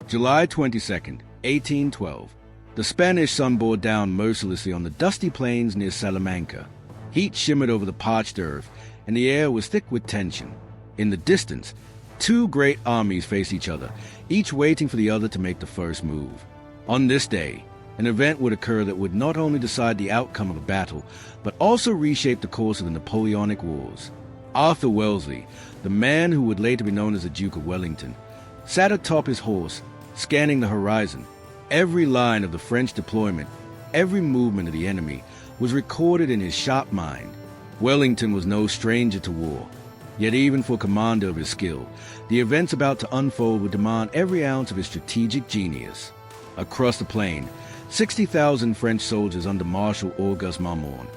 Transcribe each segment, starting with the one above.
July 22nd, 1812. The Spanish sun bore down mercilessly on the dusty plains near Salamanca. Heat shimmered over the parched earth, and the air was thick with tension. In the distance, two great armies faced each other, each waiting for the other to make the first move. On this day, an event would occur that would not only decide the outcome of a battle, but also reshape the course of the Napoleonic Wars. Arthur Wellesley, the man who would later be known as the Duke of Wellington, sat atop his horse, scanning the horizon. Every line of the French deployment, every movement of the enemy, was recorded in his sharp mind. Wellington was no stranger to war, yet even for a commander of his skill, the events about to unfold would demand every ounce of his strategic genius. Across the plain, 60,000 French soldiers under Marshal Marmont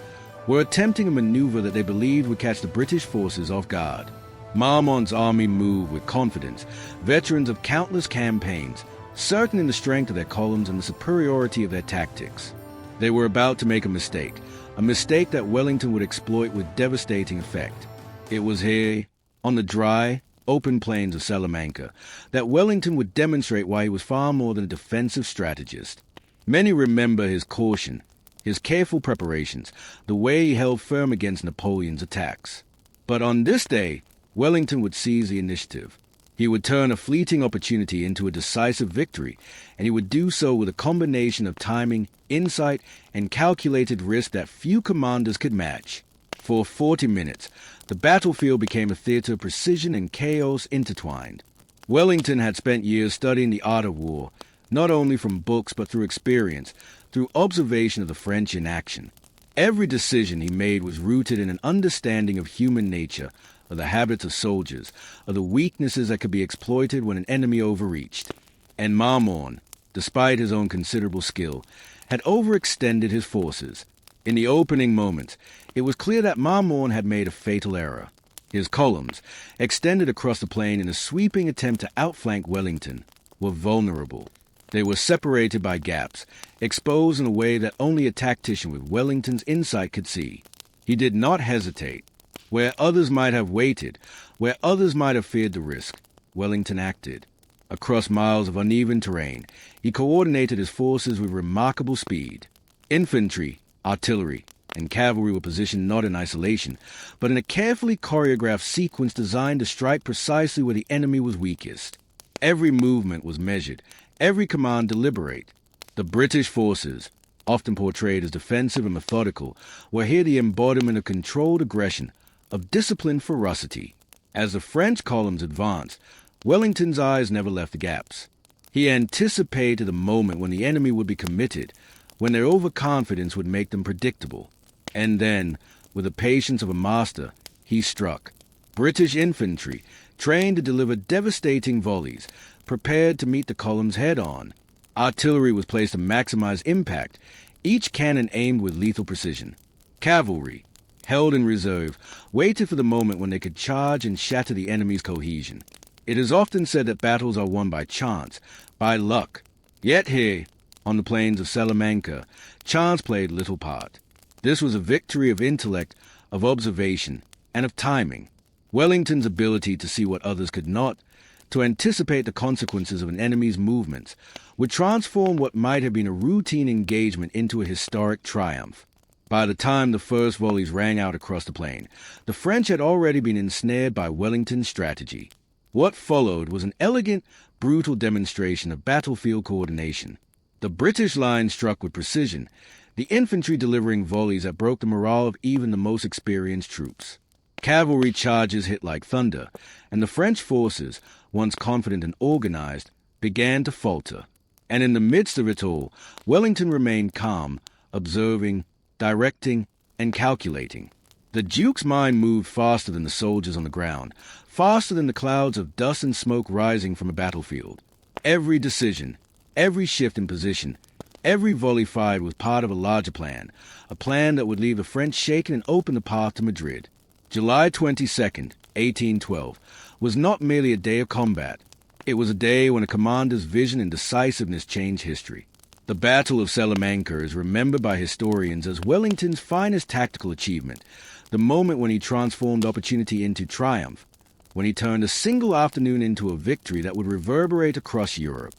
were attempting a maneuver that they believed would catch the British forces off guard. Marmont's army moved with confidence, veterans of countless campaigns, certain in the strength of their columns and the superiority of their tactics. They were about to make a mistake that Wellington would exploit with devastating effect. It was here, on the dry, open plains of Salamanca, that Wellington would demonstrate why he was far more than a defensive strategist. Many remember his caution, his careful preparations, the way he held firm against Napoleon's attacks. But on this day, Wellington would seize the initiative. He would turn a fleeting opportunity into a decisive victory, and he would do so with a combination of timing, insight, and calculated risk that few commanders could match. For 40 minutes, the battlefield became a theater of precision and chaos intertwined. Wellington had spent years studying the art of war, not only from books but through experience, through observation of the French in action. Every decision he made was rooted in an understanding of human nature, of the habits of soldiers, of the weaknesses that could be exploited when an enemy overreached. And Marmont, despite his own considerable skill, had overextended his forces. In the opening moments, it was clear that Marmont had made a fatal error. His columns, extended across the plain in a sweeping attempt to outflank Wellington, were vulnerable. They were separated by gaps, exposed in a way that only a tactician with Wellington's insight could see. He did not hesitate. Where others might have waited, where others might have feared the risk, Wellington acted. Across miles of uneven terrain, he coordinated his forces with remarkable speed. Infantry, artillery, and cavalry were positioned not in isolation, but in a carefully choreographed sequence designed to strike precisely where the enemy was weakest. Every movement was measured, every command deliberate. The British forces, often portrayed as defensive and methodical, were here the embodiment of controlled aggression, of disciplined ferocity. As the French columns advanced, Wellington's eyes never left the gaps. He anticipated the moment when the enemy would be committed, when their overconfidence would make them predictable. And then, with the patience of a master, he struck. British infantry, trained to deliver devastating volleys, prepared to meet the columns head-on. Artillery was placed to maximize impact, each cannon aimed with lethal precision. Cavalry, held in reserve, waited for the moment when they could charge and shatter the enemy's cohesion. It is often said that battles are won by chance, by luck. Yet here, on the plains of Salamanca, chance played little part. This was a victory of intellect, of observation, and of timing. Wellington's ability to see what others could not, to anticipate the consequences of an enemy's movements, would transform what might have been a routine engagement into a historic triumph. By the time the first volleys rang out across the plain, the French had already been ensnared by Wellington's strategy. What followed was an elegant, brutal demonstration of battlefield coordination. The British line struck with precision, the infantry delivering volleys that broke the morale of even the most experienced troops. Cavalry charges hit like thunder, and the French forces, once confident and organized, began to falter. And in the midst of it all, Wellington remained calm, observing, directing, and calculating. The Duke's mind moved faster than the soldiers on the ground, faster than the clouds of dust and smoke rising from a battlefield. Every decision, every shift in position, every volley fired was part of a larger plan, a plan that would leave the French shaken and open the path to Madrid. July 22nd, 1812, was not merely a day of combat. It was a day when a commander's vision and decisiveness changed history. The Battle of Salamanca is remembered by historians as Wellington's finest tactical achievement, the moment when he transformed opportunity into triumph, when he turned a single afternoon into a victory that would reverberate across Europe.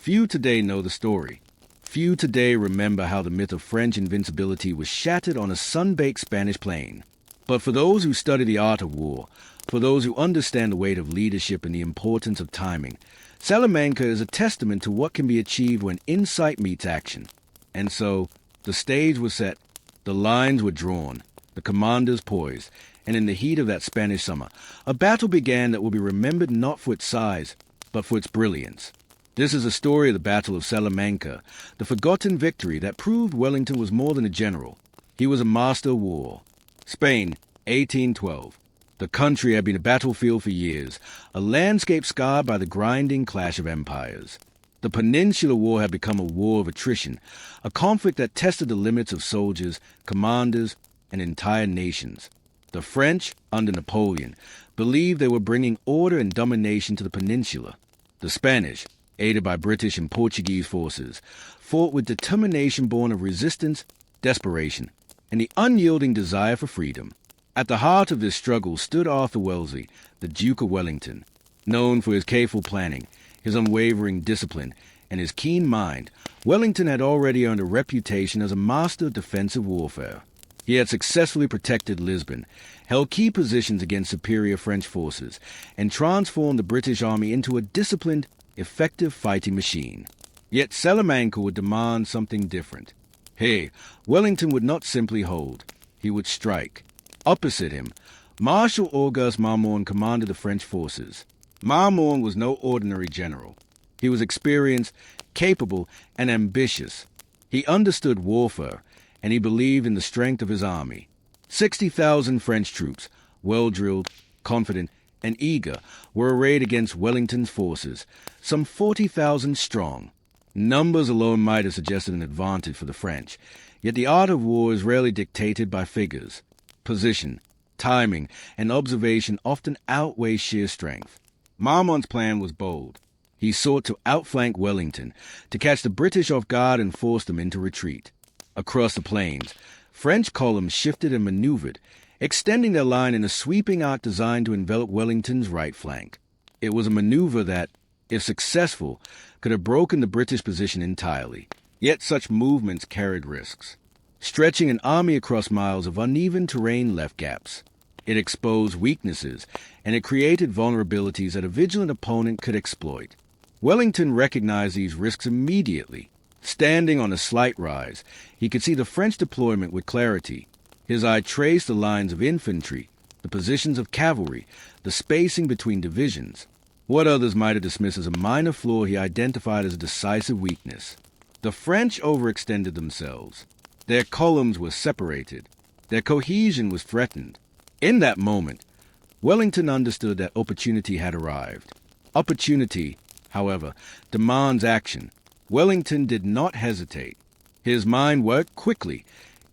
Few today know the story. Few today remember how the myth of French invincibility was shattered on a sun-baked Spanish plain. But for those who study the art of war, for those who understand the weight of leadership and the importance of timing, Salamanca is a testament to what can be achieved when insight meets action. And so, the stage was set, the lines were drawn, the commanders poised, and in the heat of that Spanish summer, a battle began that will be remembered not for its size, but for its brilliance. This is a story of the Battle of Salamanca, the forgotten victory that proved Wellington was more than a general. He was a master of war. Spain, 1812. The country had been a battlefield for years, a landscape scarred by the grinding clash of empires. The Peninsular War had become a war of attrition, a conflict that tested the limits of soldiers, commanders, and entire nations. The French, under Napoleon, believed they were bringing order and domination to the peninsula. The Spanish, aided by British and Portuguese forces, fought with determination born of resistance, desperation, and the unyielding desire for freedom. At the heart of this struggle stood Arthur Wellesley, the Duke of Wellington. Known for his careful planning, his unwavering discipline, and his keen mind, Wellington had already earned a reputation as a master of defensive warfare. He had successfully protected Lisbon, held key positions against superior French forces, and transformed the British army into a disciplined, effective fighting machine. Yet Salamanca would demand something different. Hey, Wellington would not simply hold, he would strike. Opposite him, Marshal Marmont commanded the French forces. Marmont was no ordinary general. He was experienced, capable, and ambitious. He understood warfare, and he believed in the strength of his army. 60,000 French troops, well-drilled, confident, and eager, were arrayed against Wellington's forces, some 40,000 strong. Numbers alone might have suggested an advantage for the French, yet the art of war is rarely dictated by figures. Position, timing, and observation often outweigh sheer strength. Marmont's plan was bold. He sought to outflank Wellington, to catch the British off guard and force them into retreat. Across the plains, French columns shifted and maneuvered, extending their line in a sweeping arc designed to envelop Wellington's right flank. It was a maneuver that, if successful, could have broken the British position entirely. Yet such movements carried risks. Stretching an army across miles of uneven terrain left gaps. It exposed weaknesses, and it created vulnerabilities that a vigilant opponent could exploit. Wellington recognized these risks immediately. Standing on a slight rise, he could see the French deployment with clarity. His eye traced the lines of infantry, the positions of cavalry, the spacing between divisions. What others might have dismissed as a minor flaw he identified as a decisive weakness. The French overextended themselves. Their columns were separated. Their cohesion was threatened. In that moment, Wellington understood that opportunity had arrived. Opportunity, however, demands action. Wellington did not hesitate. His mind worked quickly,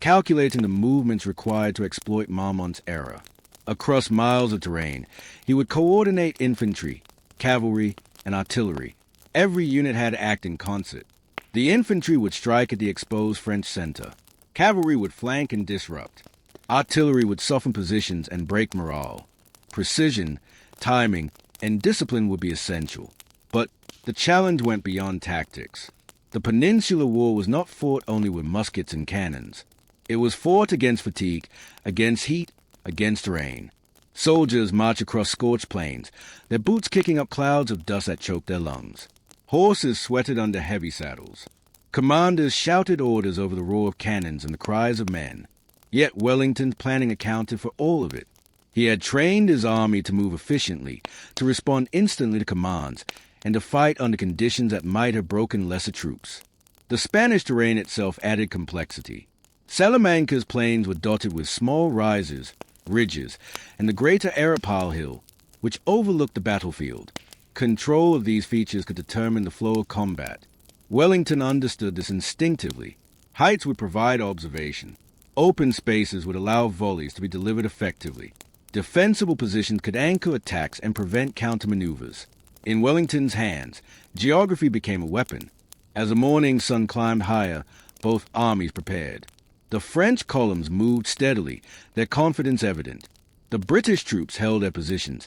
calculating the movements required to exploit Marmont's error. Across miles of terrain, he would coordinate infantry, cavalry, and artillery. Every unit had to act in concert. The infantry would strike at the exposed French center. Cavalry would flank and disrupt. Artillery would soften positions and break morale. Precision, timing, and discipline would be essential. But the challenge went beyond tactics. The Peninsular War was not fought only with muskets and cannons. It was fought against fatigue, against heat, against rain. Soldiers marched across scorched plains, their boots kicking up clouds of dust that choked their lungs. Horses sweated under heavy saddles. Commanders shouted orders over the roar of cannons and the cries of men. Yet Wellington's planning accounted for all of it. He had trained his army to move efficiently, to respond instantly to commands, and to fight under conditions that might have broken lesser troops. The Spanish terrain itself added complexity. Salamanca's plains were dotted with small rises, ridges, and the greater Arapal Hill, which overlooked the battlefield. Control of these features could determine the flow of combat. Wellington understood this instinctively. Heights would provide observation. Open spaces would allow volleys to be delivered effectively. Defensible positions could anchor attacks and prevent countermaneuvers. In Wellington's hands, geography became a weapon. As the morning sun climbed higher, both armies prepared. The French columns moved steadily, their confidence evident. The British troops held their positions,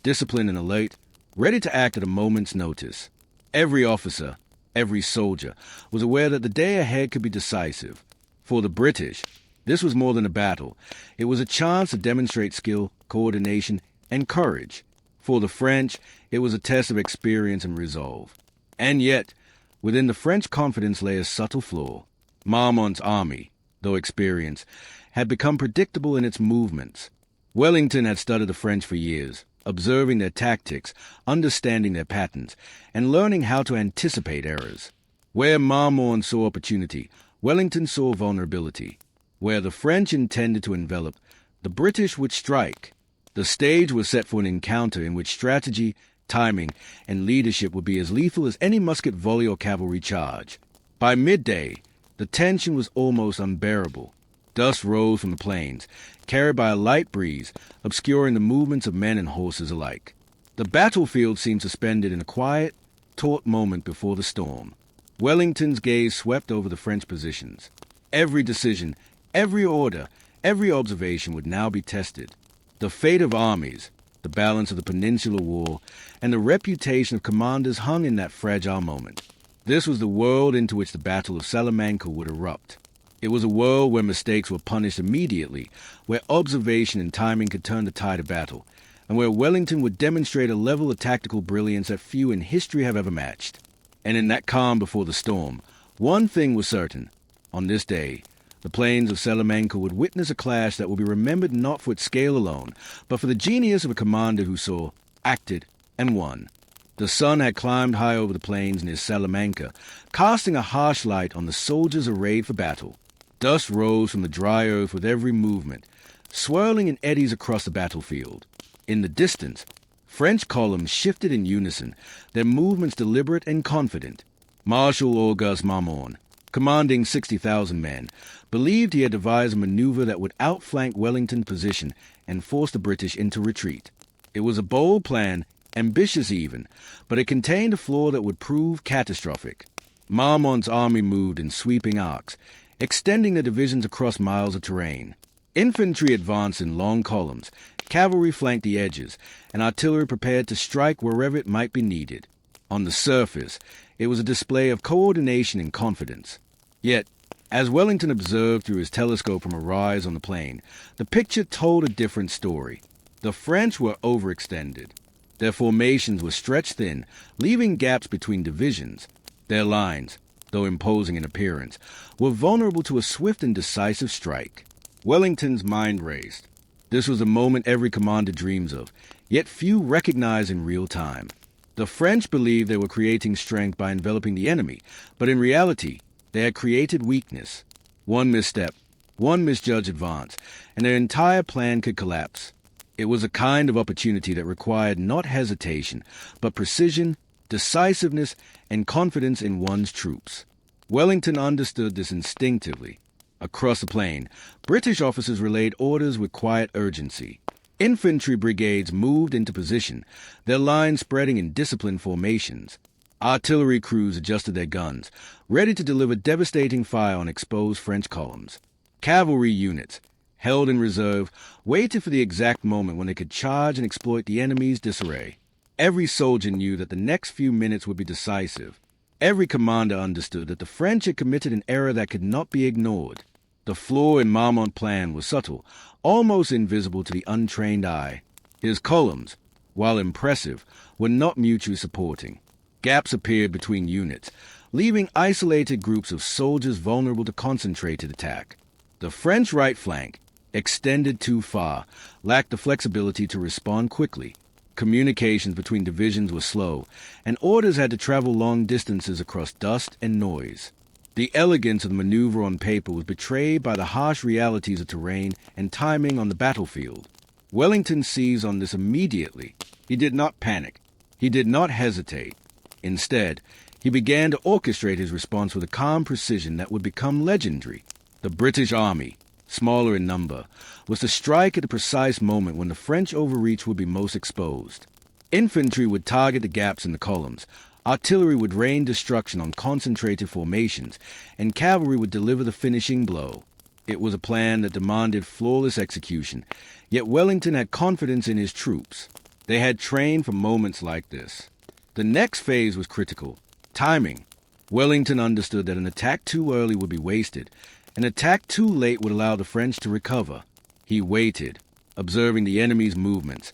disciplined and alert, ready to act at a moment's notice. Every officer, Every soldier was aware that the day ahead could be decisive. For the British, this was more than a battle. It was a chance to demonstrate skill, coordination, and courage. For the French, it was a test of experience and resolve. And yet, within the French confidence lay a subtle flaw. Marmont's army, though experienced, had become predictable in its movements. Wellington had studied the French for years, observing their tactics, understanding their patterns, and learning how to anticipate errors. Where Marmont saw opportunity, Wellington saw vulnerability. Where the French intended to envelop, the British would strike. The stage was set for an encounter in which strategy, timing, and leadership would be as lethal as any musket volley or cavalry charge. By midday, the tension was almost unbearable. Dust rose from the plains, carried by a light breeze, obscuring the movements of men and horses alike. The battlefield seemed suspended in a quiet, taut moment before the storm. Wellington's gaze swept over the French positions. Every decision, every order, every observation would now be tested. The fate of armies, the balance of the Peninsular War, and the reputation of commanders hung in that fragile moment. This was the world into which the Battle of Salamanca would erupt. It was a world where mistakes were punished immediately, where observation and timing could turn the tide of battle, and where Wellington would demonstrate a level of tactical brilliance that few in history have ever matched. And in that calm before the storm, one thing was certain. On this day, the plains of Salamanca would witness a clash that will be remembered not for its scale alone, but for the genius of a commander who saw, acted, and won. The sun had climbed high over the plains near Salamanca, casting a harsh light on the soldiers arrayed for battle. Dust rose from the dry earth with every movement, swirling in eddies across the battlefield. In the distance, French columns shifted in unison, their movements deliberate and confident. Marshal Marmont, commanding 60,000 men, believed he had devised a maneuver that would outflank Wellington's position and force the British into retreat. It was a bold plan, ambitious even, but it contained a flaw that would prove catastrophic. Marmont's army moved in sweeping arcs, extending the divisions across miles of terrain. Infantry advanced in long columns, cavalry flanked the edges, and artillery prepared to strike wherever it might be needed. On the surface, it was a display of coordination and confidence. Yet, as Wellington observed through his telescope from a rise on the plain, the picture told a different story. The French were overextended. Their formations were stretched thin, leaving gaps between divisions. Their lines, though imposing in appearance, were vulnerable to a swift and decisive strike. Wellington's mind raced. This was a moment every commander dreams of, yet few recognize in real time. The French believed they were creating strength by enveloping the enemy, but in reality, they had created weakness. One misstep, one misjudged advance, and their entire plan could collapse. It was a kind of opportunity that required not hesitation, but precision, decisiveness, and confidence in one's troops. Wellington understood this instinctively. Across the plain, British officers relayed orders with quiet urgency. Infantry brigades moved into position, their lines spreading in disciplined formations. Artillery crews adjusted their guns, ready to deliver devastating fire on exposed French columns. Cavalry units, held in reserve, waited for the exact moment when they could charge and exploit the enemy's disarray. Every soldier knew that the next few minutes would be decisive. Every commander understood that the French had committed an error that could not be ignored. The flaw in Marmont's plan was subtle, almost invisible to the untrained eye. His columns, while impressive, were not mutually supporting. Gaps appeared between units, leaving isolated groups of soldiers vulnerable to concentrated attack. The French right flank, extended too far, lacked the flexibility to respond quickly. Communications between divisions were slow, and orders had to travel long distances across dust and noise. The elegance of the maneuver on paper was betrayed by the harsh realities of terrain and timing on the battlefield. Wellington seized on this immediately. He did not panic. He did not hesitate. Instead, he began to orchestrate his response with a calm precision that would become legendary. The British army, smaller in number, was to strike at the precise moment when the French overreach would be most exposed. Infantry would target the gaps in the columns, artillery would rain destruction on concentrated formations, and cavalry would deliver the finishing blow. It was a plan that demanded flawless execution, yet Wellington had confidence in his troops. They had trained for moments like this. The next phase was critical. Timing. Wellington understood that an attack too early would be wasted. An attack too late would allow the French to recover. He waited, observing the enemy's movements,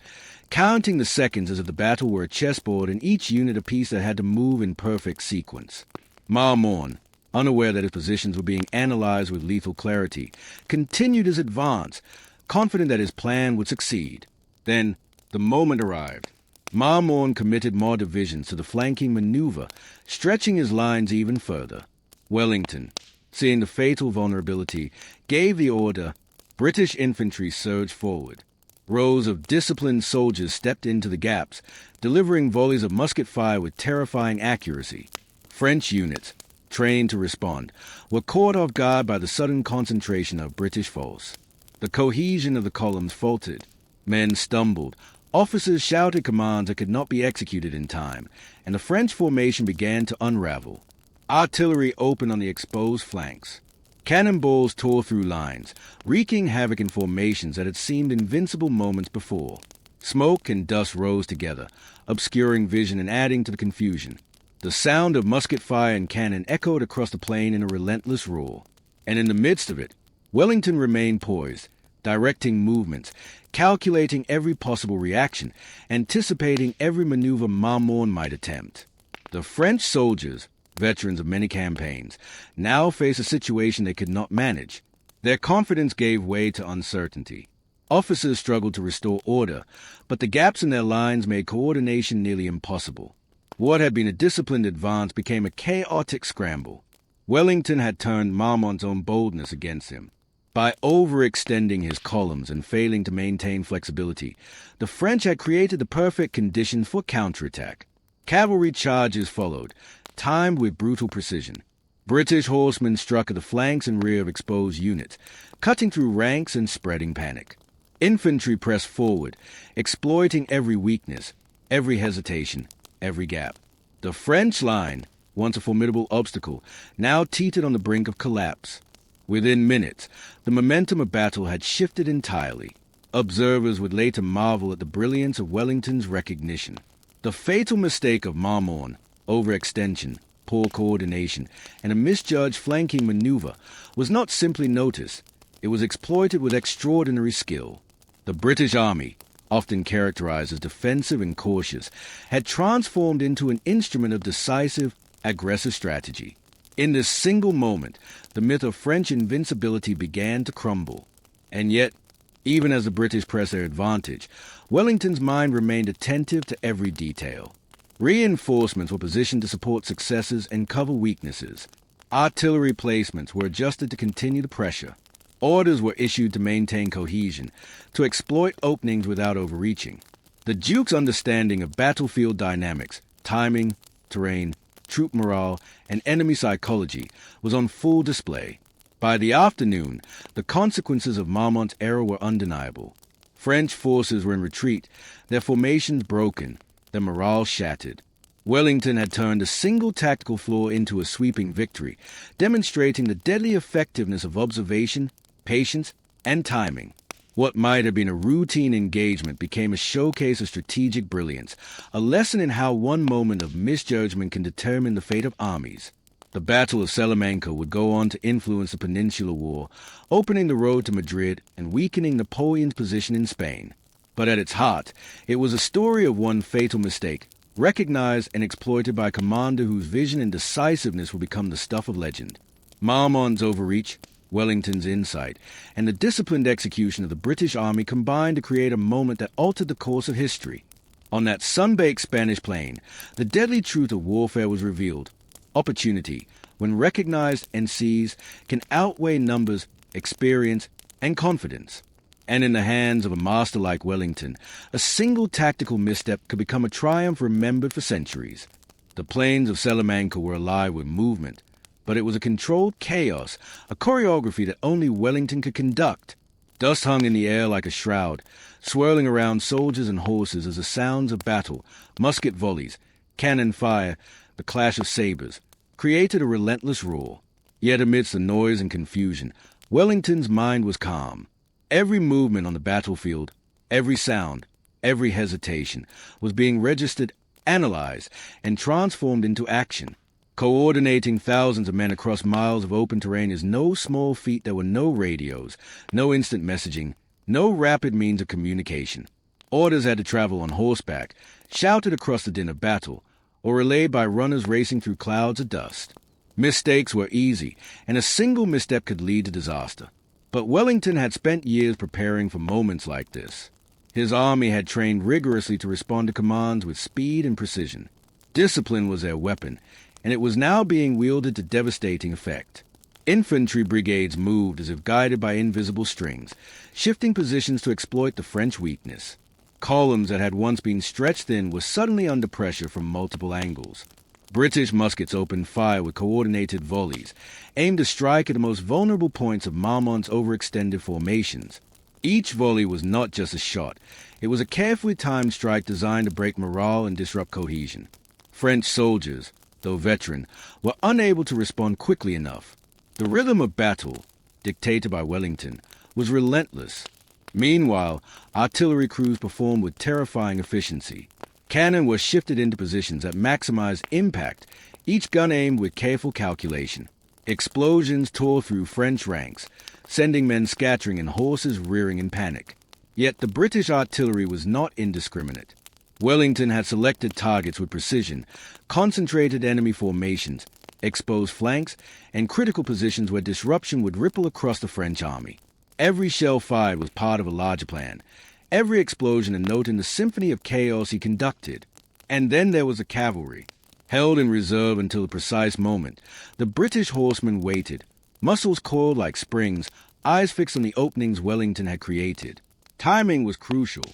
counting the seconds as if the battle were a chessboard and each unit a piece that had to move in perfect sequence. Marmont, unaware that his positions were being analyzed with lethal clarity, continued his advance, confident that his plan would succeed. Then the moment arrived. Marmont committed more divisions to the flanking maneuver, stretching his lines even further. Wellington, seeing the fatal vulnerability, gave the order. British infantry surged forward. Rows of disciplined soldiers stepped into the gaps, delivering volleys of musket fire with terrifying accuracy. French units, trained to respond, were caught off guard by the sudden concentration of British force. The cohesion of the columns faltered. Men stumbled. Officers shouted commands that could not be executed in time, and the French formation began to unravel. Artillery opened on the exposed flanks. Cannonballs tore through lines, wreaking havoc in formations that had seemed invincible moments before. Smoke and dust rose together, obscuring vision and adding to the confusion. The sound of musket fire and cannon echoed across the plain in a relentless roar. And in the midst of it, Wellington remained poised, directing movements, calculating every possible reaction, anticipating every maneuver Marmont might attempt. The French soldiers, veterans of many campaigns, now faced a situation they could not manage. Their confidence gave way to uncertainty. Officers struggled to restore order, but the gaps in their lines made coordination nearly impossible. What had been a disciplined advance became a chaotic scramble. Wellington had turned Marmont's own boldness against him. By overextending his columns and failing to maintain flexibility, the French had created the perfect conditions for counterattack. Cavalry charges followed, timed with brutal precision. British horsemen struck at the flanks and rear of exposed units, cutting through ranks and spreading panic. Infantry pressed forward, exploiting every weakness, every hesitation, every gap. The French line, once a formidable obstacle, now teetered on the brink of collapse. Within minutes, the momentum of battle had shifted entirely. Observers would later marvel at the brilliance of Wellington's recognition. The fatal mistake of Marmont, overextension, poor coordination, and a misjudged flanking maneuver, was not simply noticed. It was exploited with extraordinary skill. The British Army, often characterized as defensive and cautious, had transformed into an instrument of decisive, aggressive strategy. In this single moment, the myth of French invincibility began to crumble. And yet, even as the British pressed their advantage, Wellington's mind remained attentive to every detail. Reinforcements were positioned to support successes and cover weaknesses. Artillery placements were adjusted to continue the pressure. Orders were issued to maintain cohesion, to exploit openings without overreaching. The Duke's understanding of battlefield dynamics, timing, terrain, troop morale, and enemy psychology was on full display. By the afternoon, the consequences of Marmont's error were undeniable. French forces were in retreat, their formations broken, their morale shattered. Wellington had turned a single tactical flaw into a sweeping victory, demonstrating the deadly effectiveness of observation, patience, and timing. What might have been a routine engagement became a showcase of strategic brilliance, a lesson in how one moment of misjudgment can determine the fate of armies. The Battle of Salamanca would go on to influence the Peninsular War, opening the road to Madrid and weakening Napoleon's position in Spain. But at its heart, it was a story of one fatal mistake, recognized and exploited by a commander whose vision and decisiveness would become the stuff of legend. Marmont's overreach, Wellington's insight, and the disciplined execution of the British Army combined to create a moment that altered the course of history. On that sun-baked Spanish plain, the deadly truth of warfare was revealed. Opportunity, when recognized and seized, can outweigh numbers, experience, and confidence. And in the hands of a master like Wellington, a single tactical misstep could become a triumph remembered for centuries. The plains of Salamanca were alive with movement, but it was a controlled chaos, a choreography that only Wellington could conduct. Dust hung in the air like a shroud, swirling around soldiers and horses as the sounds of battle, musket volleys, cannon fire, the clash of sabers, created a relentless roar. Yet amidst the noise and confusion, Wellington's mind was calm. Every movement on the battlefield, every sound, every hesitation, was being registered, analyzed, and transformed into action. Coordinating thousands of men across miles of open terrain is no small feat. There were no radios, no instant messaging, no rapid means of communication. Orders had to travel on horseback, shouted across the din of battle, or relayed by runners racing through clouds of dust. Mistakes were easy, and a single misstep could lead to disaster. But Wellington had spent years preparing for moments like this. His army had trained rigorously to respond to commands with speed and precision. Discipline was their weapon, and it was now being wielded to devastating effect. Infantry brigades moved as if guided by invisible strings, shifting positions to exploit the French weakness. Columns that had once been stretched thin were suddenly under pressure from multiple angles. British muskets opened fire with coordinated volleys, aimed to strike at the most vulnerable points of Marmont's overextended formations. Each volley was not just a shot. It was a carefully timed strike designed to break morale and disrupt cohesion. French soldiers, though veteran, were unable to respond quickly enough. The rhythm of battle, dictated by Wellington, was relentless. Meanwhile, artillery crews performed with terrifying efficiency. Cannon were shifted into positions that maximized impact, each gun aimed with careful calculation. Explosions tore through French ranks, sending men scattering and horses rearing in panic. Yet the British artillery was not indiscriminate. Wellington had selected targets with precision, concentrated enemy formations, exposed flanks, and critical positions where disruption would ripple across the French army. Every shell fired was part of a larger plan, every explosion a note in the symphony of chaos he conducted. And then there was the cavalry. Held in reserve until the precise moment, the British horsemen waited, muscles coiled like springs, eyes fixed on the openings Wellington had created. Timing was crucial.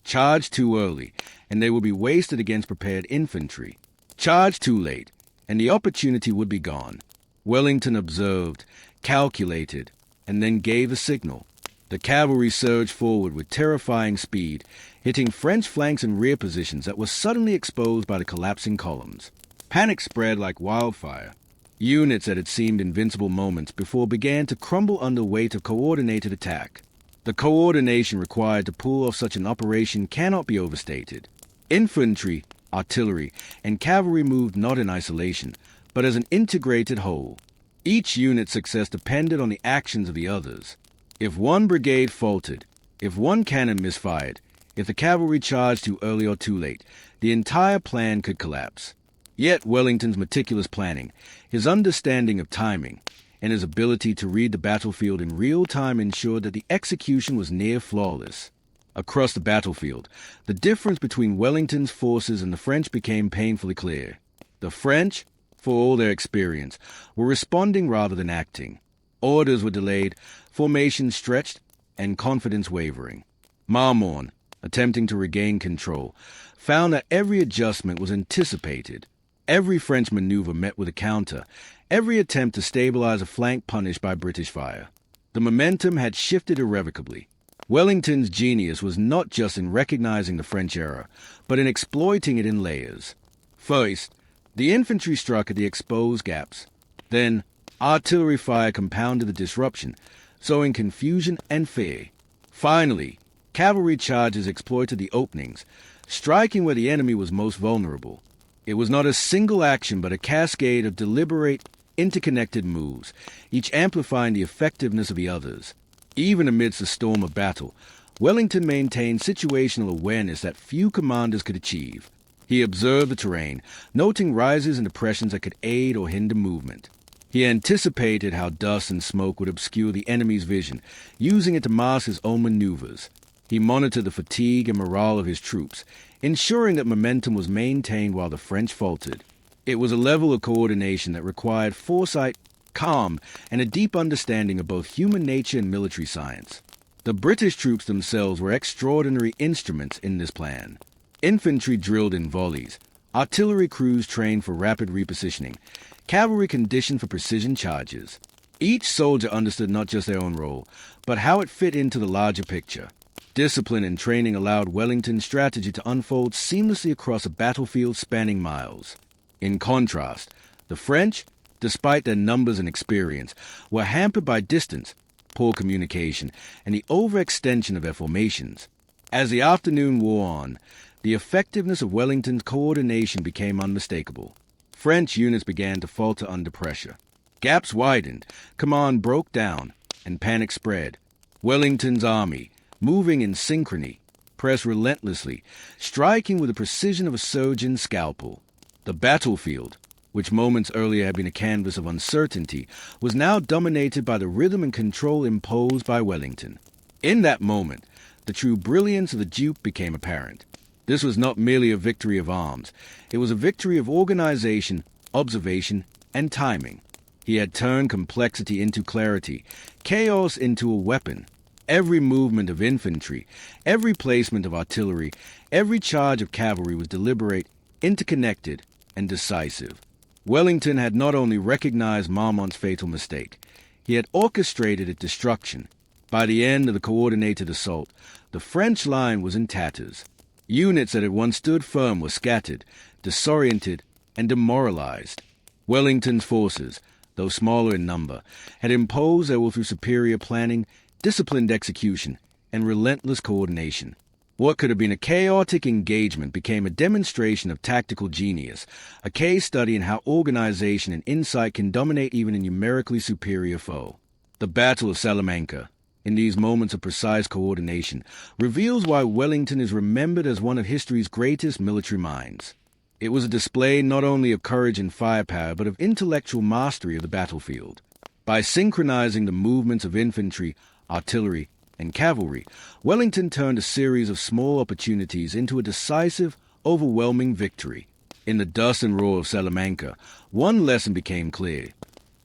Charge too early, and they would be wasted against prepared infantry. Charge too late, and the opportunity would be gone. Wellington observed, calculated, and then gave a signal. The cavalry surged forward with terrifying speed, hitting French flanks and rear positions that were suddenly exposed by the collapsing columns. Panic spread like wildfire. Units that had seemed invincible moments before began to crumble under weight of coordinated attack. The coordination required to pull off such an operation cannot be overstated. Infantry, artillery, and cavalry moved not in isolation, but as an integrated whole. Each unit's success depended on the actions of the others. If one brigade faltered, if one cannon misfired, if the cavalry charged too early or too late, the entire plan could collapse. Yet Wellington's meticulous planning, his understanding of timing, and his ability to read the battlefield in real time ensured that the execution was near flawless. Across the battlefield, the difference between Wellington's forces and the French became painfully clear. The French, for all their experience, were responding rather than acting. Orders were delayed, formations stretched, and confidence wavering. Marmont, attempting to regain control, found that every adjustment was anticipated. Every French maneuver met with a counter, every attempt to stabilize a flank punished by British fire. The momentum had shifted irrevocably. Wellington's genius was not just in recognizing the French error, but in exploiting it in layers. First, the infantry struck at the exposed gaps. Then, artillery fire compounded the disruption, sowing confusion and fear. Finally, cavalry charges exploited the openings, striking where the enemy was most vulnerable. It was not a single action but a cascade of deliberate, interconnected moves, each amplifying the effectiveness of the others. Even amidst the storm of battle, Wellington maintained situational awareness that few commanders could achieve. He observed the terrain, noting rises and depressions that could aid or hinder movement. He anticipated how dust and smoke would obscure the enemy's vision, using it to mask his own maneuvers. He monitored the fatigue and morale of his troops, ensuring that momentum was maintained while the French faltered. It was a level of coordination that required foresight, calm, and a deep understanding of both human nature and military science. The British troops themselves were extraordinary instruments in this plan. Infantry drilled in volleys, artillery crews trained for rapid repositioning, cavalry conditioned for precision charges. Each soldier understood not just their own role, but how it fit into the larger picture. Discipline and training allowed Wellington's strategy to unfold seamlessly across a battlefield spanning miles. In contrast, the French, despite their numbers and experience, were hampered by distance, poor communication, and the overextension of their formations. As the afternoon wore on, the effectiveness of Wellington's coordination became unmistakable. French units began to falter under pressure. Gaps widened, command broke down, and panic spread. Wellington's army, moving in synchrony, pressed relentlessly, striking with the precision of a surgeon's scalpel. The battlefield, which moments earlier had been a canvas of uncertainty, was now dominated by the rhythm and control imposed by Wellington. In that moment, the true brilliance of the Duke became apparent. This was not merely a victory of arms. It was a victory of organization, observation, and timing. He had turned complexity into clarity, chaos into a weapon. Every movement of infantry, every placement of artillery, every charge of cavalry was deliberate, interconnected, and decisive. Wellington had not only recognized Marmont's fatal mistake, he had orchestrated its destruction. By the end of the coordinated assault, the French line was in tatters. Units that had once stood firm were scattered, disoriented, and demoralized. Wellington's forces, though smaller in number, had imposed their will through superior planning, disciplined execution, and relentless coordination. What could have been a chaotic engagement became a demonstration of tactical genius, a case study in how organization and insight can dominate even a numerically superior foe. The Battle of Salamanca, in these moments of precise coordination, reveals why Wellington is remembered as one of history's greatest military minds. It was a display not only of courage and firepower, but of intellectual mastery of the battlefield. By synchronizing the movements of infantry, artillery, and cavalry, Wellington turned a series of small opportunities into a decisive, overwhelming victory. In the dust and roar of Salamanca, one lesson became clear.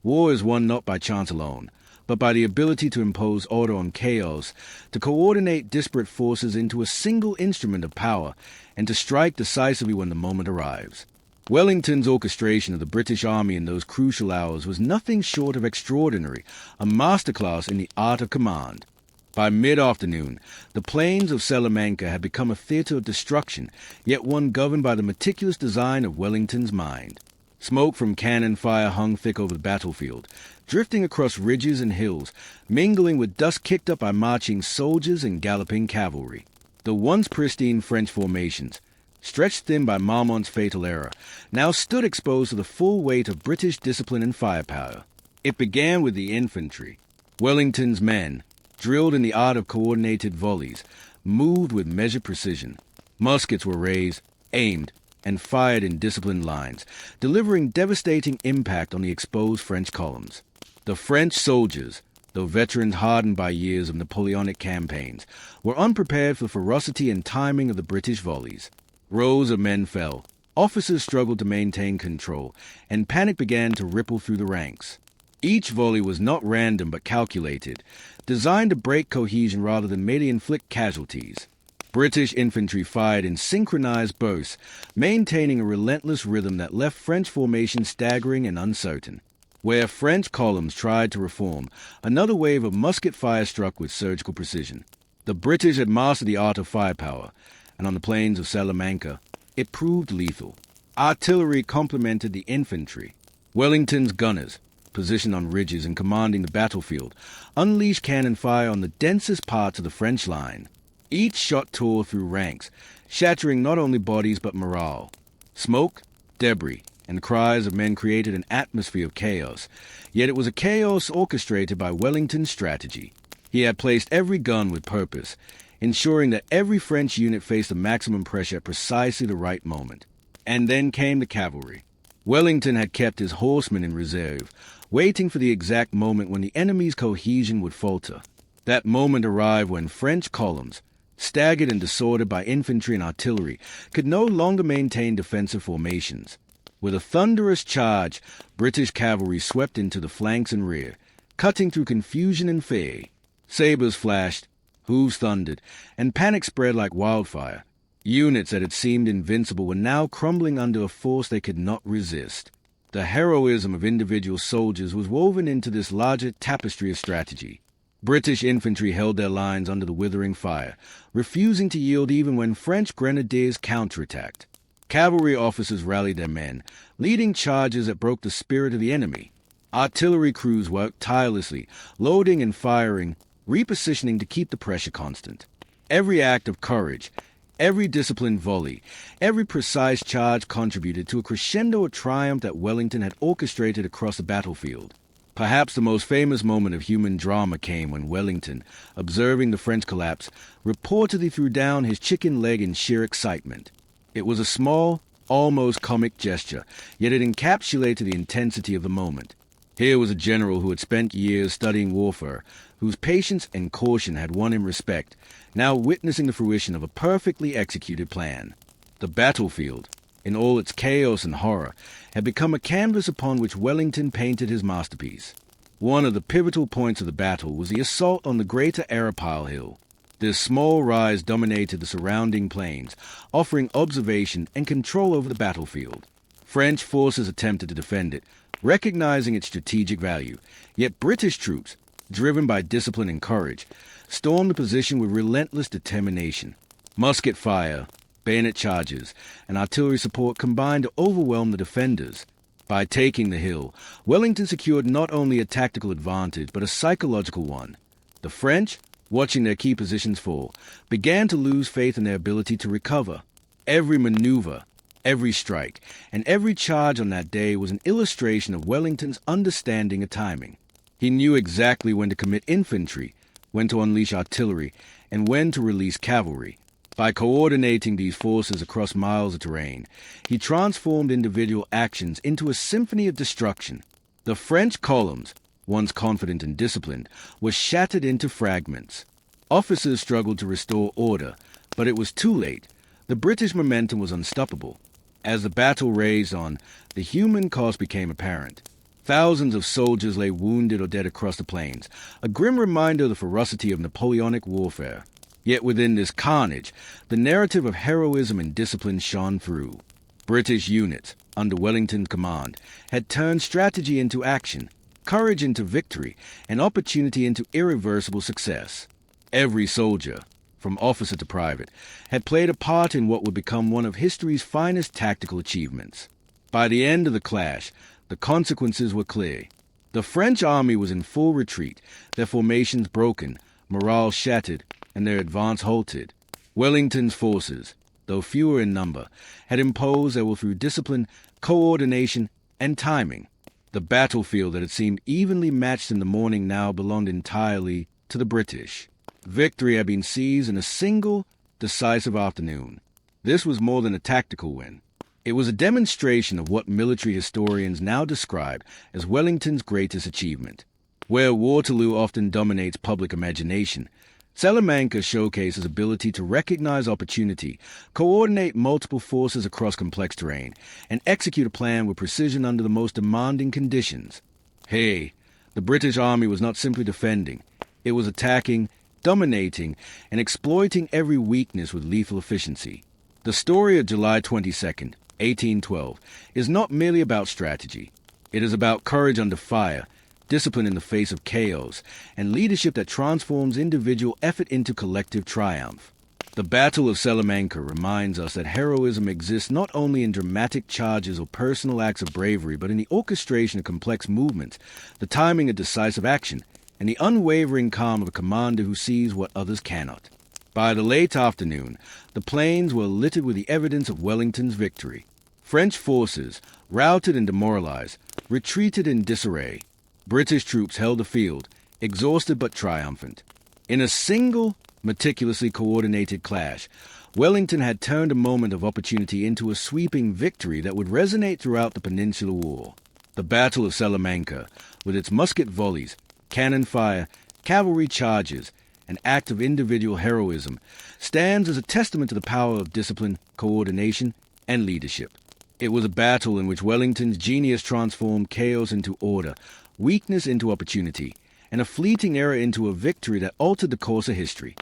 War is won not by chance alone, but by the ability to impose order on chaos, to coordinate disparate forces into a single instrument of power, and to strike decisively when the moment arrives. Wellington's orchestration of the British Army in those crucial hours was nothing short of extraordinary, a masterclass in the art of command. By mid-afternoon, the plains of Salamanca had become a theater of destruction, yet one governed by the meticulous design of Wellington's mind. Smoke from cannon fire hung thick over the battlefield, drifting across ridges and hills, mingling with dust kicked up by marching soldiers and galloping cavalry. The once pristine French formations, stretched thin by Marmont's fatal error, now stood exposed to the full weight of British discipline and firepower. It began with the infantry. Wellington's men, drilled in the art of coordinated volleys, moved with measured precision. Muskets were raised, aimed, and fired in disciplined lines, delivering devastating impact on the exposed French columns. The French soldiers, though veterans hardened by years of Napoleonic campaigns, were unprepared for the ferocity and timing of the British volleys. Rows of men fell, officers struggled to maintain control, and panic began to ripple through the ranks. Each volley was not random but calculated, designed to break cohesion rather than merely inflict casualties. British infantry fired in synchronized bursts, maintaining a relentless rhythm that left French formations staggering and uncertain. Where French columns tried to reform, another wave of musket fire struck with surgical precision. The British had mastered the art of firepower, and on the plains of Salamanca, it proved lethal. Artillery complemented the infantry. Wellington's gunners, positioned on ridges and commanding the battlefield, unleashed cannon fire on the densest parts of the French line. Each shot tore through ranks, shattering not only bodies but morale. Smoke, debris, and cries of men created an atmosphere of chaos, yet it was a chaos orchestrated by Wellington's strategy. He had placed every gun with purpose, ensuring that every French unit faced the maximum pressure at precisely the right moment. And then came the cavalry. Wellington had kept his horsemen in reserve, waiting for the exact moment when the enemy's cohesion would falter. That moment arrived when French columns, staggered and disordered by infantry and artillery, could no longer maintain defensive formations. With a thunderous charge, British cavalry swept into the flanks and rear, cutting through confusion and fear. Sabers flashed, hooves thundered, and panic spread like wildfire. Units that had seemed invincible were now crumbling under a force they could not resist. The heroism of individual soldiers was woven into this larger tapestry of strategy. British infantry held their lines under the withering fire, refusing to yield even when French grenadiers counterattacked. Cavalry officers rallied their men, leading charges that broke the spirit of the enemy. Artillery crews worked tirelessly, loading and firing, repositioning to keep the pressure constant. Every act of courage, Every disciplined volley, every precise charge contributed to a crescendo of triumph that Wellington had orchestrated across the battlefield. Perhaps the most famous moment of human drama came when Wellington, observing the French collapse, reportedly threw down his chicken leg in sheer excitement. It was a small, almost comic gesture, yet it encapsulated the intensity of the moment. Here was a general who had spent years studying warfare, whose patience and caution had won him respect, now witnessing the fruition of a perfectly executed plan. The battlefield, in all its chaos and horror, had become a canvas upon which Wellington painted his masterpiece. One of the pivotal points of the battle was the assault on the greater Arapile Hill. This small rise dominated the surrounding plains, offering observation and control over the battlefield. French forces attempted to defend it, recognizing its strategic value, yet British troops, driven by discipline and courage, stormed the position with relentless determination. Musket fire, bayonet charges, and artillery support combined to overwhelm the defenders. By taking the hill, Wellington secured not only a tactical advantage but a psychological one. The French, watching their key positions fall, began to lose faith in their ability to recover. Every maneuver, every strike, and every charge on that day was an illustration of Wellington's understanding of timing. He knew exactly when to commit infantry, when to unleash artillery, and when to release cavalry. By coordinating these forces across miles of terrain, he transformed individual actions into a symphony of destruction. The French columns, once confident and disciplined, were shattered into fragments. Officers struggled to restore order, but it was too late. The British momentum was unstoppable. As the battle raged on, the human cost became apparent. Thousands of soldiers lay wounded or dead across the plains, a grim reminder of the ferocity of Napoleonic warfare. Yet within this carnage, the narrative of heroism and discipline shone through. British units, under Wellington's command, had turned strategy into action, courage into victory, and opportunity into irreversible success. Every soldier, from officer to private, had played a part in what would become one of history's finest tactical achievements. By the end of the clash, the consequences were clear. The French army was in full retreat, their formations broken, morale shattered, and their advance halted. Wellington's forces, though fewer in number, had imposed their will through discipline, coordination, and timing. The battlefield that had seemed evenly matched in the morning now belonged entirely to the British. Victory had been seized in a single, decisive afternoon. This was more than a tactical win. It was a demonstration of what military historians now describe as Wellington's greatest achievement. Where Waterloo often dominates public imagination, Salamanca showcased his ability to recognize opportunity, coordinate multiple forces across complex terrain, and execute a plan with precision under the most demanding conditions. The British army was not simply defending. It was attacking, dominating, and exploiting every weakness with lethal efficiency. The story of July 22nd, 1812, is not merely about strategy. It is about courage under fire, discipline in the face of chaos, and leadership that transforms individual effort into collective triumph. The Battle of Salamanca reminds us that heroism exists not only in dramatic charges or personal acts of bravery, but in the orchestration of complex movements, the timing of decisive action, and the unwavering calm of a commander who sees what others cannot. By the late afternoon, the plains were littered with the evidence of Wellington's victory. French forces, routed and demoralized, retreated in disarray. British troops held the field, exhausted but triumphant. In a single, meticulously coordinated clash, Wellington had turned a moment of opportunity into a sweeping victory that would resonate throughout the Peninsular War. The Battle of Salamanca, with its musket volleys, cannon fire, cavalry charges, an act of individual heroism, stands as a testament to the power of discipline, coordination, and leadership. It was a battle in which Wellington's genius transformed chaos into order, weakness into opportunity, and a fleeting error into a victory that altered the course of history.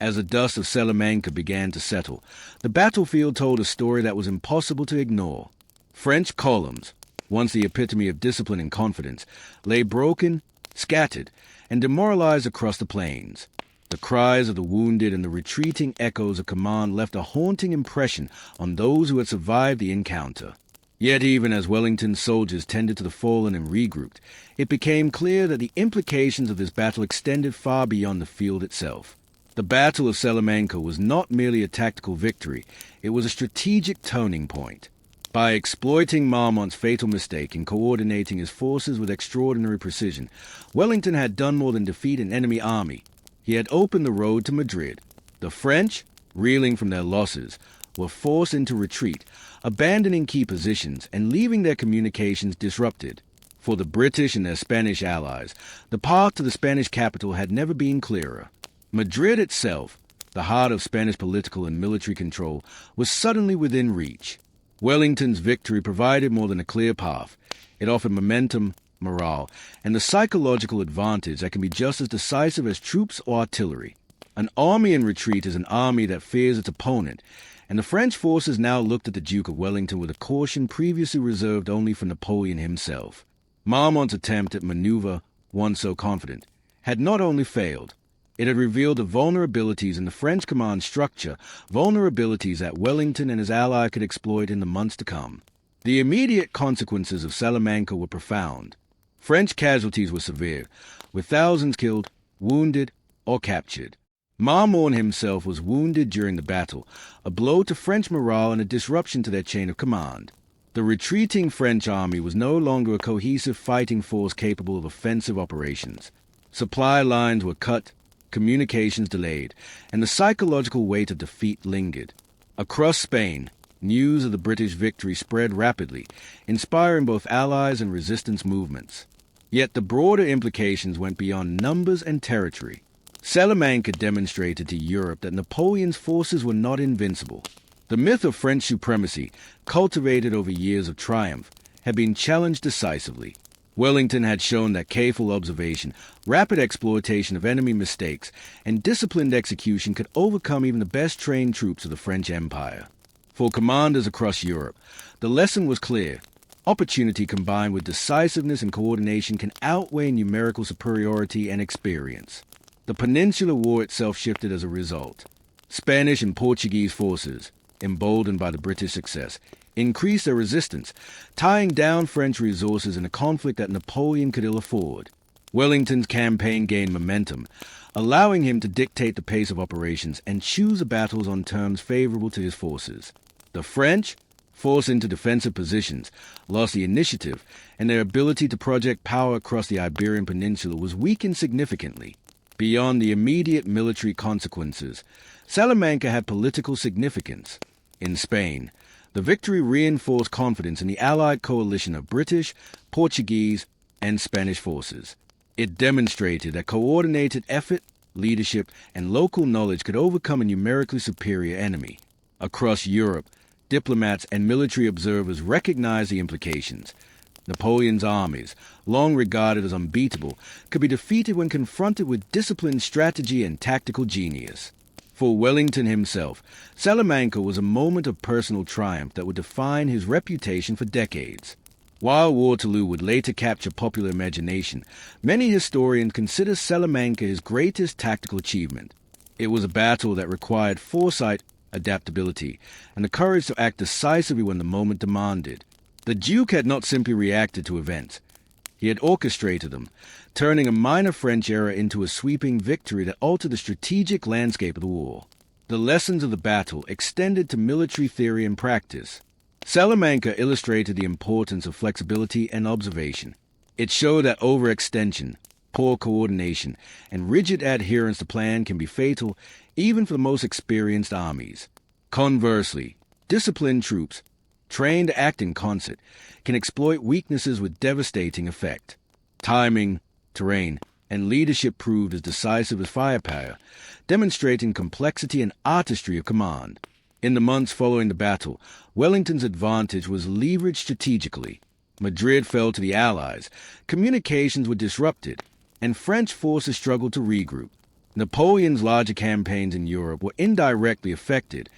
As the dust of Salamanca began to settle, the battlefield told a story that was impossible to ignore. French columns, once the epitome of discipline and confidence, lay broken, scattered, and demoralized across the plains. The cries of the wounded and the retreating echoes of command left a haunting impression on those who had survived the encounter. Yet even as Wellington's soldiers tended to the fallen and regrouped, it became clear that the implications of this battle extended far beyond the field itself. The Battle of Salamanca was not merely a tactical victory, it was a strategic turning point. By exploiting Marmont's fatal mistake in coordinating his forces with extraordinary precision, Wellington had done more than defeat an enemy army. He had opened the road to Madrid. The French, reeling from their losses, were forced into retreat, abandoning key positions and leaving their communications disrupted. For the British and their Spanish allies, the path to the Spanish capital had never been clearer. Madrid itself, the heart of Spanish political and military control, was suddenly within reach. Wellington's victory provided more than a clear path. It offered momentum, morale, and the psychological advantage that can be just as decisive as troops or artillery. An army in retreat is an army that fears its opponent, and the French forces now looked at the Duke of Wellington with a caution previously reserved only for Napoleon himself. Marmont's attempt at maneuver, once so confident, had not only failed, it had revealed the vulnerabilities in the French command structure, vulnerabilities that Wellington and his ally could exploit in the months to come. The immediate consequences of Salamanca were profound. French casualties were severe, with thousands killed, wounded, or captured. Marmont himself was wounded during the battle, a blow to French morale and a disruption to their chain of command. The retreating French army was no longer a cohesive fighting force capable of offensive operations. Supply lines were cut, communications delayed, and the psychological weight of defeat lingered. Across Spain, news of the British victory spread rapidly, inspiring both allies and resistance movements. Yet the broader implications went beyond numbers and territory. Salamanca demonstrated to Europe that Napoleon's forces were not invincible. The myth of French supremacy, cultivated over years of triumph, had been challenged decisively. Wellington had shown that careful observation, rapid exploitation of enemy mistakes, and disciplined execution could overcome even the best-trained troops of the French Empire. For commanders across Europe, the lesson was clear. Opportunity combined with decisiveness and coordination can outweigh numerical superiority and experience. The Peninsular War itself shifted as a result. Spanish and Portuguese forces, emboldened by the British success, increased their resistance, tying down French resources in a conflict that Napoleon could ill afford. Wellington's campaign gained momentum, allowing him to dictate the pace of operations and choose the battles on terms favorable to his forces. The French, forced into defensive positions, lost the initiative, and their ability to project power across the Iberian Peninsula was weakened significantly. Beyond the immediate military consequences, Salamanca had political significance. In Spain, the victory reinforced confidence in the Allied coalition of British, Portuguese, and Spanish forces. It demonstrated that coordinated effort, leadership, and local knowledge could overcome a numerically superior enemy. Across Europe, diplomats and military observers recognized the implications. Napoleon's armies, long regarded as unbeatable, could be defeated when confronted with disciplined strategy and tactical genius. For Wellington himself, Salamanca was a moment of personal triumph that would define his reputation for decades. While Waterloo would later capture popular imagination, many historians consider Salamanca his greatest tactical achievement. It was a battle that required foresight, adaptability, and the courage to act decisively when the moment demanded. The Duke had not simply reacted to events. He had orchestrated them, turning a minor French error into a sweeping victory that altered the strategic landscape of the war. The lessons of the battle extended to military theory and practice. Salamanca illustrated the importance of flexibility and observation. It showed that overextension, poor coordination, and rigid adherence to plan can be fatal even for the most experienced armies. Conversely, disciplined troops, trained to act in concert, can exploit weaknesses with devastating effect. Timing, terrain, and leadership proved as decisive as firepower, demonstrating complexity and artistry of command. In the months following the battle, Wellington's advantage was leveraged strategically. Madrid fell to the Allies, communications were disrupted, and French forces struggled to regroup. Napoleon's larger campaigns in Europe were indirectly affected,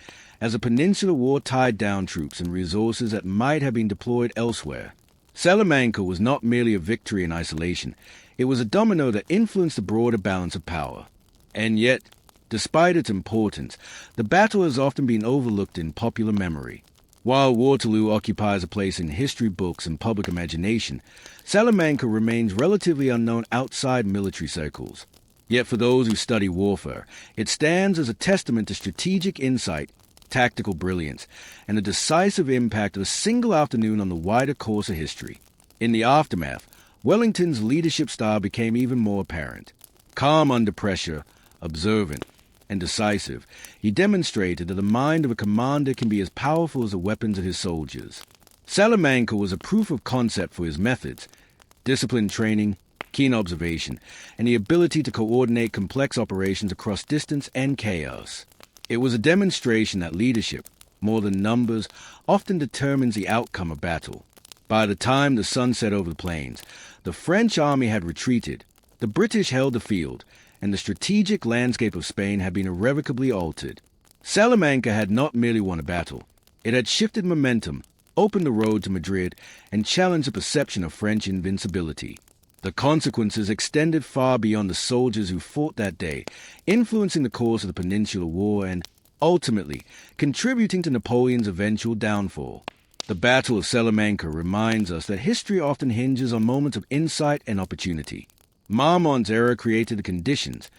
as the Peninsular War tied down troops and resources that might have been deployed elsewhere. Salamanca was not merely a victory in isolation, it was a domino that influenced the broader balance of power. And yet, despite its importance, the battle has often been overlooked in popular memory. While Waterloo occupies a place in history books and public imagination, Salamanca remains relatively unknown outside military circles. Yet for those who study warfare, it stands as a testament to strategic insight, tactical brilliance, and the decisive impact of a single afternoon on the wider course of history. In the aftermath, Wellington's leadership style became even more apparent. Calm under pressure, observant, and decisive, he demonstrated that the mind of a commander can be as powerful as the weapons of his soldiers. Salamanca was a proof of concept for his methods, disciplined training, keen observation, and the ability to coordinate complex operations across distance and chaos. It was a demonstration that leadership, more than numbers, often determines the outcome of battle. By the time the sun set over the plains, the French army had retreated, the British held the field, and the strategic landscape of Spain had been irrevocably altered. Salamanca had not merely won a battle. It had shifted momentum, opened the road to Madrid, and challenged the perception of French invincibility. The consequences extended far beyond the soldiers who fought that day, influencing the course of the Peninsular War and, ultimately, contributing to Napoleon's eventual downfall. The Battle of Salamanca reminds us that history often hinges on moments of insight and opportunity. Marmont's era created the conditions.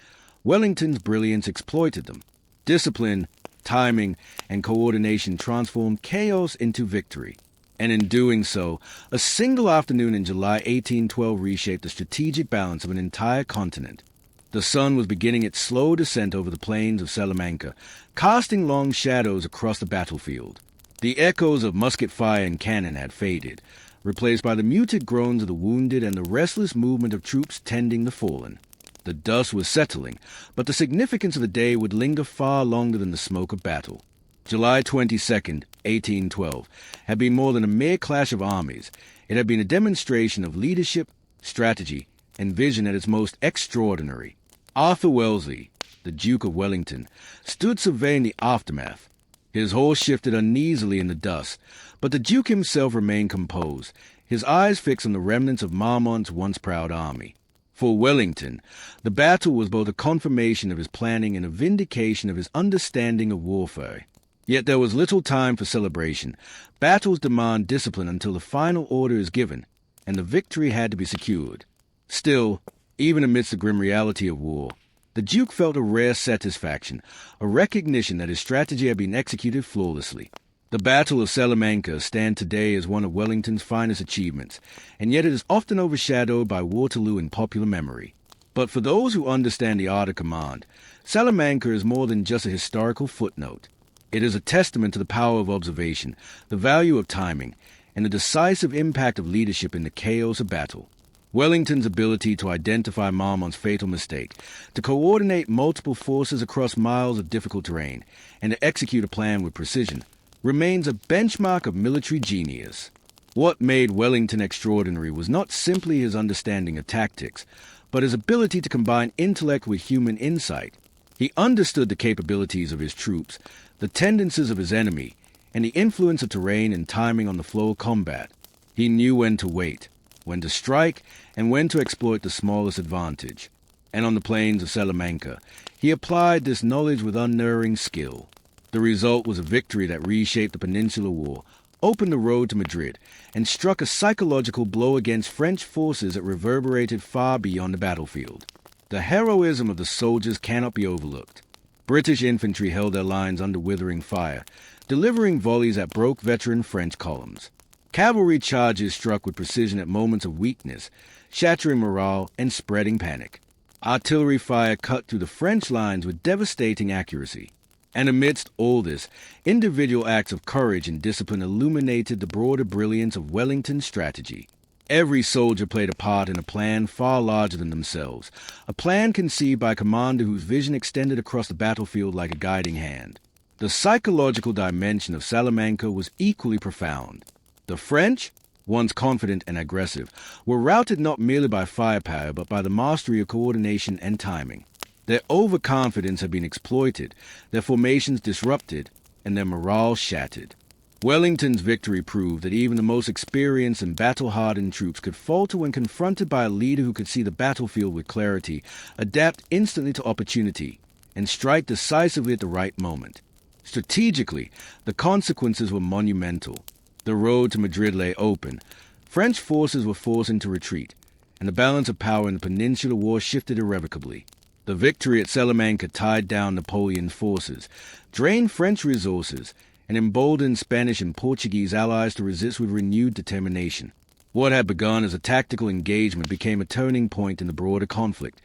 Wellington's brilliance exploited them. Discipline, timing, and coordination transformed chaos into victory. And in doing so, a single afternoon in July 1812 reshaped the strategic balance of an entire continent. The sun was beginning its slow descent over the plains of Salamanca, casting long shadows across the battlefield. The echoes of musket fire and cannon had faded, replaced by the muted groans of the wounded and the restless movement of troops tending the fallen. The dust was settling, but the significance of the day would linger far longer than the smoke of battle. July 22nd, 1812, had been more than a mere clash of armies. It had been a demonstration of leadership, strategy, and vision at its most extraordinary. Arthur Wellesley, the Duke of Wellington, stood surveying the aftermath. His horse shifted uneasily in the dust, but the Duke himself remained composed, his eyes fixed on the remnants of Marmont's once proud army. For Wellington, the battle was both a confirmation of his planning and a vindication of his understanding of warfare. Yet there was little time for celebration. Battles demand discipline until the final order is given, and the victory had to be secured. Still, even amidst the grim reality of war, the Duke felt a rare satisfaction, a recognition that his strategy had been executed flawlessly. The Battle of Salamanca stands today as one of Wellington's finest achievements, and yet it is often overshadowed by Waterloo in popular memory. But for those who understand the art of command, Salamanca is more than just a historical footnote. It is a testament to the power of observation, the value of timing, and the decisive impact of leadership in the chaos of battle. Wellington's ability to identify Marmont's fatal mistake, to coordinate multiple forces across miles of difficult terrain, and to execute a plan with precision, remains a benchmark of military genius. What made Wellington extraordinary was not simply his understanding of tactics, but his ability to combine intellect with human insight. He understood the capabilities of his troops, the tendencies of his enemy, and the influence of terrain and timing on the flow of combat. He knew when to wait, when to strike, and when to exploit the smallest advantage. And on the plains of Salamanca, he applied this knowledge with unerring skill. The result was a victory that reshaped the Peninsular War, opened the road to Madrid, and struck a psychological blow against French forces that reverberated far beyond the battlefield. The heroism of the soldiers cannot be overlooked. British infantry held their lines under withering fire, delivering volleys that broke veteran French columns. Cavalry charges struck with precision at moments of weakness, shattering morale and spreading panic. Artillery fire cut through the French lines with devastating accuracy. And amidst all this, individual acts of courage and discipline illuminated the broader brilliance of Wellington's strategy. Every soldier played a part in a plan far larger than themselves, a plan conceived by a commander whose vision extended across the battlefield like a guiding hand. The psychological dimension of Salamanca was equally profound. The French, once confident and aggressive, were routed not merely by firepower but by the mastery of coordination and timing. Their overconfidence had been exploited, their formations disrupted, and their morale shattered. Wellington's victory proved that even the most experienced and battle-hardened troops could falter when confronted by a leader who could see the battlefield with clarity, adapt instantly to opportunity, and strike decisively at the right moment. Strategically, the consequences were monumental. The road to Madrid lay open. French forces were forced into retreat, and the balance of power in the Peninsular War shifted irrevocably. The victory at Salamanca tied down Napoleon's forces, drained French resources, and emboldened Spanish and Portuguese allies to resist with renewed determination. What had begun as a tactical engagement became a turning point in the broader conflict,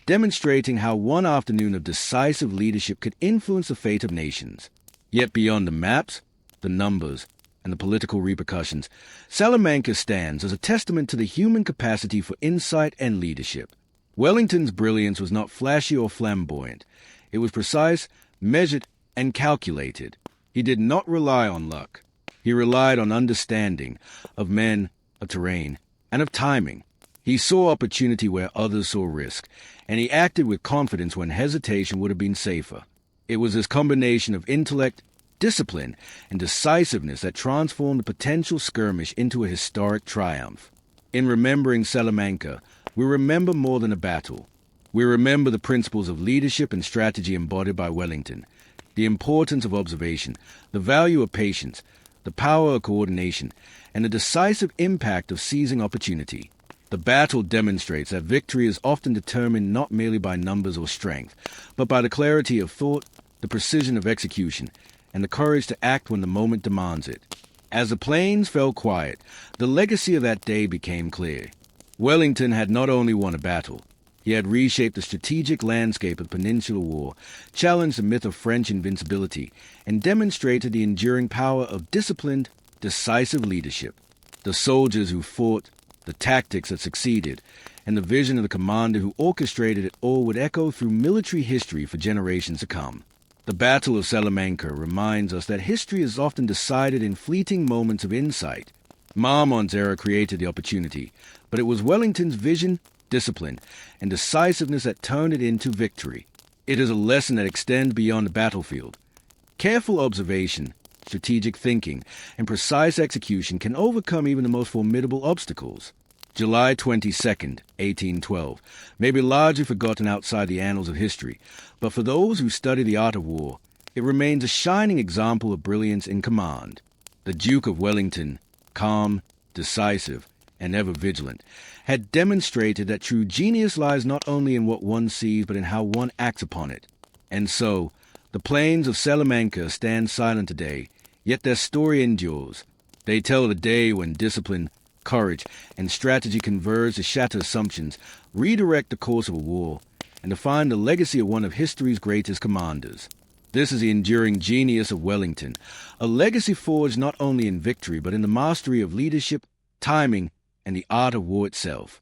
demonstrating how one afternoon of decisive leadership could influence the fate of nations. Yet beyond the maps, the numbers, and the political repercussions, Salamanca stands as a testament to the human capacity for insight and leadership. Wellington's brilliance was not flashy or flamboyant. It was precise, measured, and calculated. He did not rely on luck. He relied on understanding of men, of terrain, and of timing. He saw opportunity where others saw risk, and he acted with confidence when hesitation would have been safer. It was this combination of intellect, discipline, and decisiveness that transformed a potential skirmish into a historic triumph. In remembering Salamanca, we remember more than a battle. We remember the principles of leadership and strategy embodied by Wellington, the importance of observation, the value of patience, the power of coordination, and the decisive impact of seizing opportunity. The battle demonstrates that victory is often determined not merely by numbers or strength, but by the clarity of thought, the precision of execution, and the courage to act when the moment demands it. As the plains fell quiet, the legacy of that day became clear. Wellington had not only won a battle, he had reshaped the strategic landscape of the Peninsular War, challenged the myth of French invincibility, and demonstrated the enduring power of disciplined, decisive leadership. The soldiers who fought, the tactics that succeeded, and the vision of the commander who orchestrated it all would echo through military history for generations to come. The Battle of Salamanca reminds us that history is often decided in fleeting moments of insight. Marmont's era created the opportunity, but it was Wellington's vision, discipline, and decisiveness that turned it into victory. It is a lesson that extends beyond the battlefield. Careful observation, strategic thinking, and precise execution can overcome even the most formidable obstacles. July 22nd, 1812, may be largely forgotten outside the annals of history, but for those who study the art of war, it remains a shining example of brilliance in command. The Duke of Wellington, calm, decisive, and ever vigilant, had demonstrated that true genius lies not only in what one sees, but in how one acts upon it. And so, the plains of Salamanca stand silent today, yet their story endures. They tell of a day when discipline, courage, and strategy converge to shatter assumptions, redirect the course of a war, and define the legacy of one of history's greatest commanders. This is the enduring genius of Wellington, a legacy forged not only in victory, but in the mastery of leadership, timing, and the art of war itself.